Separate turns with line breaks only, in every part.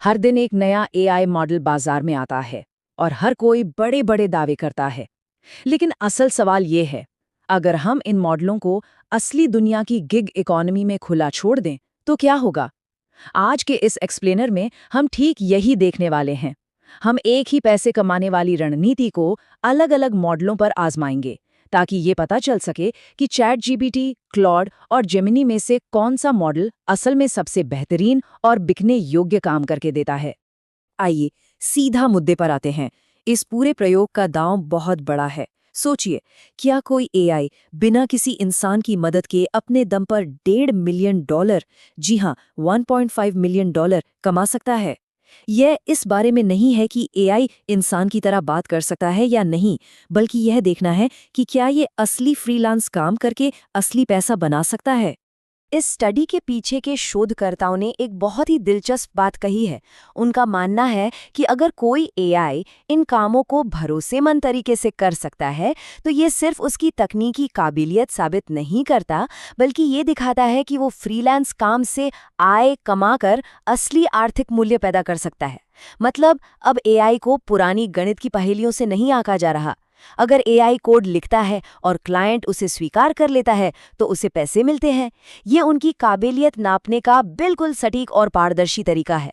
हर दिन एक नया एआई मॉडल बाजार में आता है और हर कोई बड़े बड़े दावे करता है। लेकिन असल सवाल ये है, अगर हम इन मॉडलों को असली दुनिया की गिग इकोनॉमी में खुला छोड़ दें तो क्या होगा? आज के इस एक्सप्लेनर में हम ठीक यही देखने वाले हैं। हम एक ही पैसे कमाने वाली रणनीति को अलग अलग मॉडलों पर आजमाएंगे, ताकि ये पता चल सके कि चैट जीपीटी, क्लॉड और जेमिनी में से कौन सा मॉडल असल में सबसे बेहतरीन और बिकने योग्य काम करके देता है। आइए सीधा मुद्दे पर आते हैं। इस पूरे प्रयोग का दांव बहुत बड़ा है। सोचिए, क्या कोई एआई बिना किसी इंसान की मदद के अपने दम पर $1.5 मिलियन, जी हाँ, $1.5 मिलियन कमा सकता है? यह इस बारे में नहीं है कि एआई इंसान की तरह बात कर सकता है या नहीं, बल्कि यह देखना है कि क्या ये असली फ्रीलांस काम करके असली पैसा बना सकता है। इस स्टडी के पीछे के शोधकर्ताओं ने एक बहुत ही दिलचस्प बात कही है। उनका मानना है कि अगर कोई एआई इन कामों को भरोसेमंद तरीके से कर सकता है, तो ये सिर्फ उसकी तकनीकी काबिलियत साबित नहीं करता, बल्कि ये दिखाता है कि वो फ्रीलांस काम से आय कमाकर असली आर्थिक मूल्य पैदा कर सकता है। मतलब अब एआई को पुरानी गणित की पहेलियों से नहीं आंका जा रहा। अगर एआई कोड लिखता है और क्लाइंट उसे स्वीकार कर लेता है, तो उसे पैसे मिलते हैं। ये उनकी काबिलियत नापने का बिल्कुल सटीक और पारदर्शी तरीका है।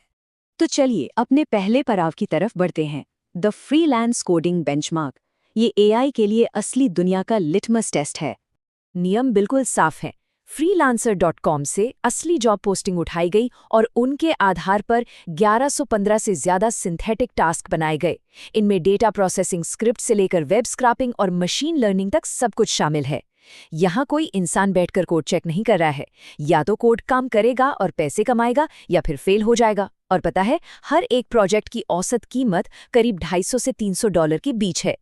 तो चलिए अपने पहले पड़ाव की तरफ बढ़ते हैं, द फ्रीलांस कोडिंग बेंचमार्क। ये एआई के लिए असली दुनिया का लिटमस टेस्ट है। नियम बिल्कुल साफ है। freelancer.com से असली जॉब पोस्टिंग उठाई गई और उनके आधार पर 1115 से ज्यादा सिंथेटिक टास्क बनाए गए। इनमें डेटा प्रोसेसिंग स्क्रिप्ट से लेकर वेब स्क्रैपिंग और मशीन लर्निंग तक सब कुछ शामिल है। यहाँ कोई इंसान बैठकर कोड चेक नहीं कर रहा है। या तो कोड काम करेगा और पैसे कमाएगा, या फिर फेल हो जाएगा। और पता है, हर एक प्रोजेक्ट की औसत कीमत करीब $250 से $300 के बीच है।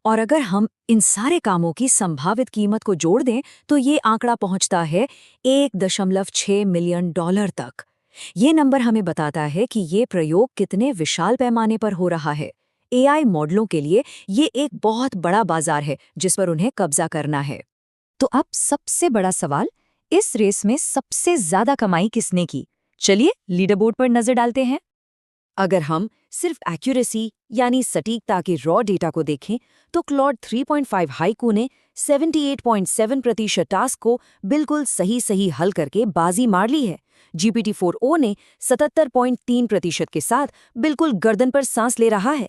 और अगर हम इन सारे कामों की संभावित कीमत को जोड़ दें, तो ये आंकड़ा पहुंचता है $1.6 मिलियन तक। ये नंबर हमें बताता है कि ये प्रयोग कितने विशाल पैमाने पर हो रहा है। एआई मॉडलों के लिए ये एक बहुत बड़ा बाजार है जिस पर उन्हें कब्जा करना है। तो अब सबसे बड़ा सवाल, इस रेस में सबसे ज्यादा कमाई किसने की? चलिए लीडरबोर्ड पर नजर डालते हैं। अगर हम सिर्फ एक्यूरेसी यानी सटीकता के रॉ डेटा को देखें, तो क्लॉड 3.5 हाइकू ने 78.7% टास्क को बिल्कुल सही हल करके बाजी मार ली है। GPT-4o ने 77.3% के साथ बिल्कुल गर्दन पर सांस ले रहा है।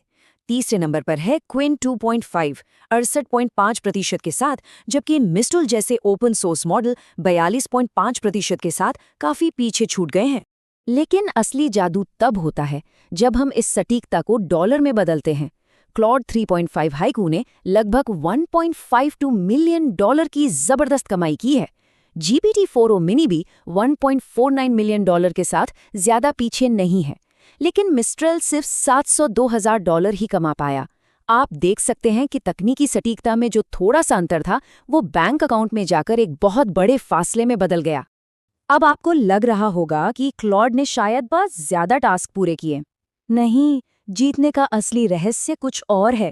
तीसरे नंबर पर है क्विन 2.5, 68.5% के साथ, जबकि मिस्टल जैसे ओपन सोर्स मॉडल 42.5% के साथ काफी पीछे छूट गए हैं। लेकिन असली जादू तब होता है जब हम इस सटीकता को डॉलर में बदलते हैं। क्लॉड 3.5 हाइकू ने लगभग $1.52 मिलियन की जबरदस्त कमाई की है। GPT-4o मिनी भी $1.49 मिलियन के साथ ज्यादा पीछे नहीं है। लेकिन मिस्ट्रल सिर्फ $702,000 ही कमा पाया। आप देख सकते हैं कि तकनीकी सटीकता में जो थोड़ा सा अंतर था, वो बैंक अकाउंट में जाकर एक बहुत बड़े फासले में बदल गया। अब आपको लग रहा होगा कि क्लॉड ने शायद बहुत ज्यादा टास्क पूरे किए। नहीं, जीतने का असली रहस्य कुछ और है।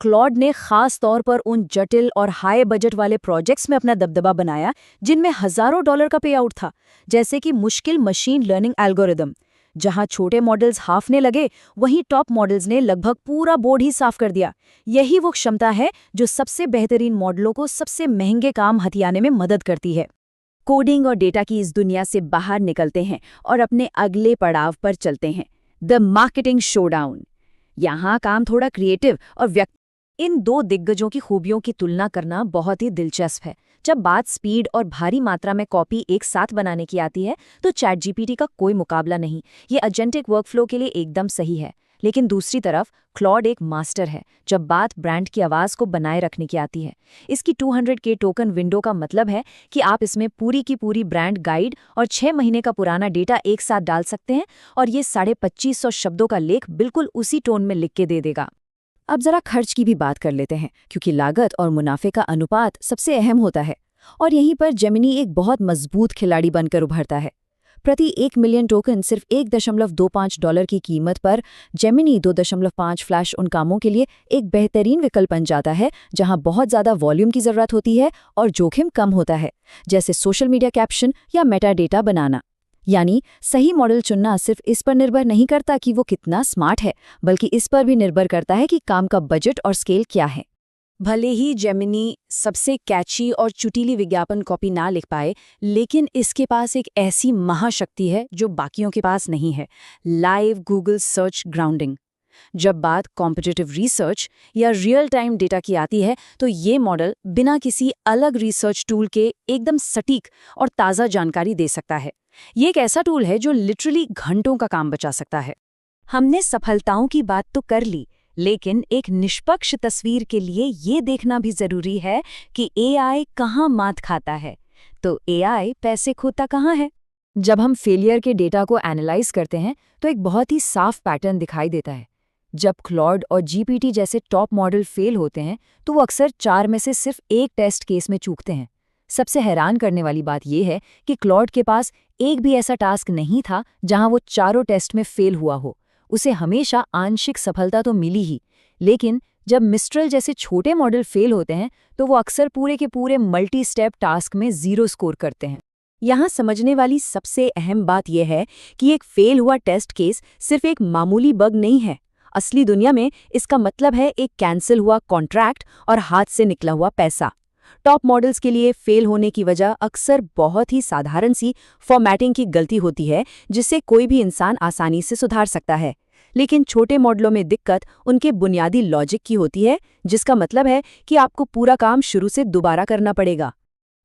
क्लॉड ने खास तौर पर उन जटिल और हाई बजट वाले प्रोजेक्ट्स में अपना दबदबा बनाया जिनमें हजारों डॉलर का पे आउट था, जैसे कि मुश्किल मशीन लर्निंग एल्गोरिदम। जहां छोटे मॉडल्स हाफने लगे, वहीं टॉप मॉडल्स ने लगभग पूरा बोर्ड ही साफ कर दिया। यही वो क्षमता है जो सबसे बेहतरीन मॉडलों को सबसे महंगे काम हथियाने में मदद करती है। कोडिंग और डेटा की इस दुनिया से बाहर निकलते हैं और अपने अगले पड़ाव पर चलते हैं, द मार्केटिंग शोडाउन। यहाँ काम थोड़ा क्रिएटिव और व्यक्ति। इन दो दिग्गजों की खूबियों की तुलना करना बहुत ही दिलचस्प है। जब बात स्पीड और भारी मात्रा में कॉपी एक साथ बनाने की आती है, तो चैट जीपीटी का कोई मुकाबला नहीं। ये एजेंटिक वर्कफ्लो के लिए एकदम सही है। लेकिन दूसरी तरफ क्लॉड एक मास्टर है जब बात ब्रांड की आवाज को बनाए रखने की आती है। इसकी 200K टोकन विंडो का मतलब है कि आप इसमें पूरी की पूरी ब्रांड गाइड और 6 महीने का पुराना डेटा एक साथ डाल सकते हैं, और ये 2550 शब्दों का लेख बिल्कुल उसी टोन में लिख के दे देगा। अब जरा खर्च की भी बात कर लेते हैं, क्योंकि लागत और मुनाफे का अनुपात सबसे अहम होता है। और यहीं पर जेमिनी एक बहुत मजबूत खिलाड़ी बनकर उभरता है। प्रति 1 मिलियन टोकन सिर्फ $1.25 की कीमत पर जेमिनी 2.5 फ्लैश उन कामों के लिए एक बेहतरीन विकल्प बन जाता है जहां बहुत ज़्यादा वॉल्यूम की ज़रूरत होती है और जोखिम कम होता है, जैसे सोशल मीडिया कैप्शन या मेटा डेटा बनाना।
यानी सही मॉडल चुनना सिर्फ इस पर निर्भर नहीं करता कि वो कितना स्मार्ट है, बल्कि इस पर भी निर्भर करता है कि काम का बजट और स्केल क्या है।
भले ही जेमिनी सबसे कैची और चुटीली विज्ञापन कॉपी ना लिख पाए, लेकिन इसके पास एक ऐसी महाशक्ति है जो बाकियों के पास नहीं है, लाइव गूगल सर्च ग्राउंडिंग। जब बात कॉम्पिटिटिव रिसर्च या रियल टाइम डेटा की आती है, तो ये मॉडल बिना किसी अलग रिसर्च टूल के एकदम सटीक और ताज़ा जानकारी दे सकता है। ये एक ऐसा टूल है जो लिटरली घंटों का काम बचा सकता है।
हमने सफलताओं की बात तो कर ली, लेकिन एक निष्पक्ष तस्वीर के लिए ये देखना भी जरूरी है कि एआई कहाँ मात खाता है। तो एआई पैसे खोता कहाँ है? जब हम फेलियर के डेटा को एनालाइज करते हैं तो एक बहुत ही साफ पैटर्न दिखाई देता है। जब क्लॉड और जीपीटी जैसे टॉप मॉडल फेल होते हैं तो वो अक्सर 4 में से सिर्फ एक टेस्ट केस में चूकते हैं। सबसे हैरान करने वाली बात यह है कि क्लॉड के पास एक भी ऐसा टास्क नहीं था जहां वो चारों टेस्ट में फेल हुआ हो। उसे हमेशा आंशिक सफलता तो मिली ही, लेकिन जब मिस्ट्रल जैसे छोटे मॉडल फेल होते हैं तो वो अक्सर पूरे के पूरे मल्टी स्टेप टास्क में 0 स्कोर करते हैं। यहाँ समझने वाली सबसे अहम बात यह है कि एक फेल हुआ टेस्ट केस सिर्फ एक मामूली बग नहीं है। असली दुनिया में इसका मतलब है एक कैंसिल हुआ कॉन्ट्रैक्ट और हाथ से निकला हुआ पैसा। टॉप मॉडल्स के लिए फेल होने की वजह अक्सर बहुत ही साधारण सी फॉर्मेटिंग की गलती होती है, जिसे कोई भी इंसान आसानी से सुधार सकता है। लेकिन छोटे मॉडलों में दिक्कत उनके बुनियादी लॉजिक की होती है, जिसका मतलब है कि आपको पूरा काम शुरू से दोबारा करना पड़ेगा।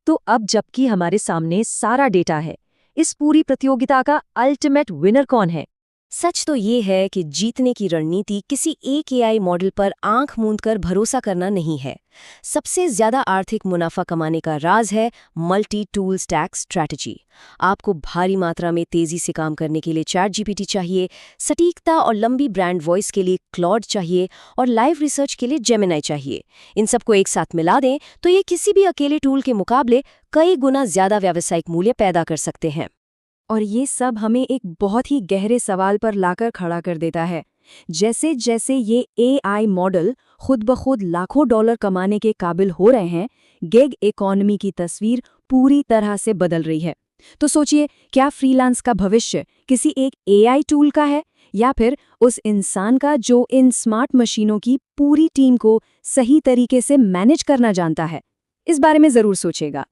तो अब जबकि हमारे सामने सारा डेटा है, इस पूरी प्रतियोगिता का अल्टीमेट विनर कौन है? सच तो ये है कि जीतने की रणनीति किसी एक एआई मॉडल पर आंख मूंदकर भरोसा करना नहीं है। सबसे ज्यादा आर्थिक मुनाफा कमाने का राज है मल्टी टूल स्टैक स्ट्रैटेजी। आपको भारी मात्रा में तेजी से काम करने के लिए चैट जीपीटी चाहिए, सटीकता और लंबी ब्रांड वॉइस के लिए क्लॉड चाहिए और लाइव रिसर्च के लिए जेमिनाई चाहिए। इन सबको एक साथ मिला दें तो ये किसी भी अकेले टूल के मुकाबले कई गुना ज्यादा व्यावसायिक मूल्य पैदा कर सकते हैं। और ये सब हमें एक बहुत ही गहरे सवाल पर लाकर खड़ा कर देता है। जैसे जैसे ये एआई मॉडल खुद ब खुद लाखों डॉलर कमाने के काबिल हो रहे हैं, गिग इकोनॉमी की तस्वीर पूरी तरह से बदल रही है। तो सोचिए, क्या फ्रीलांस का भविष्य किसी एक एआई टूल का है, या फिर उस इंसान का जो इन स्मार्ट मशीनों की पूरी टीम को सही तरीके से मैनेज करना जानता है? इस बारे में जरूर सोचेगा।